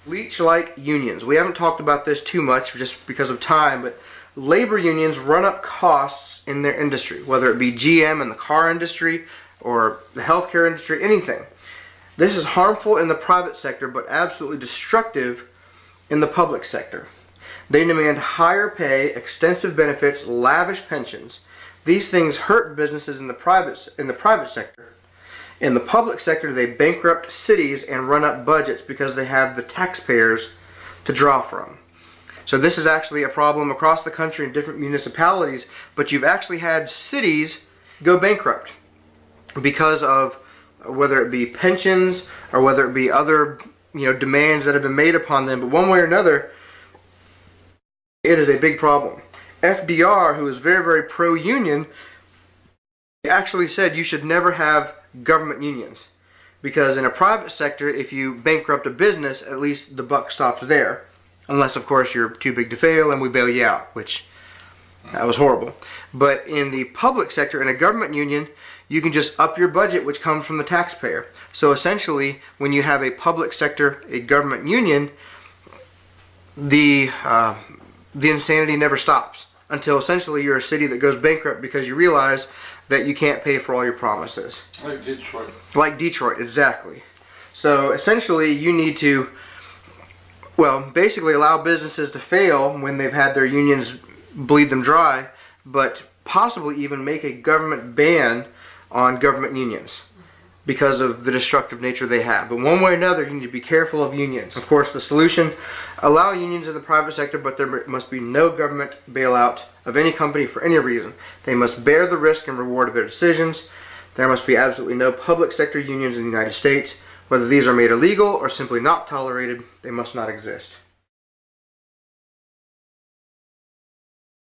Leech-like unions. We haven't talked about this too much just because of time, but labor unions run up costs in their industry, whether it be GM in the car industry or the healthcare industry, anything. This is harmful in the private sector, but absolutely destructive in the public sector. They demand higher pay, extensive benefits, lavish pensions. These things hurt businesses in the private sector. In the public sector, they bankrupt cities and run up budgets because they have the taxpayers to draw from. So this is actually a problem across the country in different municipalities, but you've actually had cities go bankrupt because of whether it be pensions or whether it be other demands that have been made upon them. But one way or another, it is a big problem. FDR, who is very, very pro-union, actually said you should never have government unions, because in a private sector, if you bankrupt a business, at least the buck stops there, unless of course you're too big to fail and we bail you out, which that was horrible. But in the public sector, in a government union, you can just up your budget, which comes from the taxpayer. So essentially, when you have a public sector, a government union, the insanity never stops until essentially you're a city that goes bankrupt because you realize that you can't pay for all your promises. Like Detroit. Like Detroit, exactly. So essentially you need to, well, basically allow businesses to fail when they've had their unions bleed them dry, but possibly even make a government ban on government unions because of the destructive nature they have. But one way or another, you need to be careful of unions. Of course, the solution, allow unions in the private sector, but there must be no government bailout of any company for any reason. They must bear the risk and reward of their decisions. There must be absolutely no public sector unions in the United States. Whether these are made illegal or simply not tolerated, they must not exist.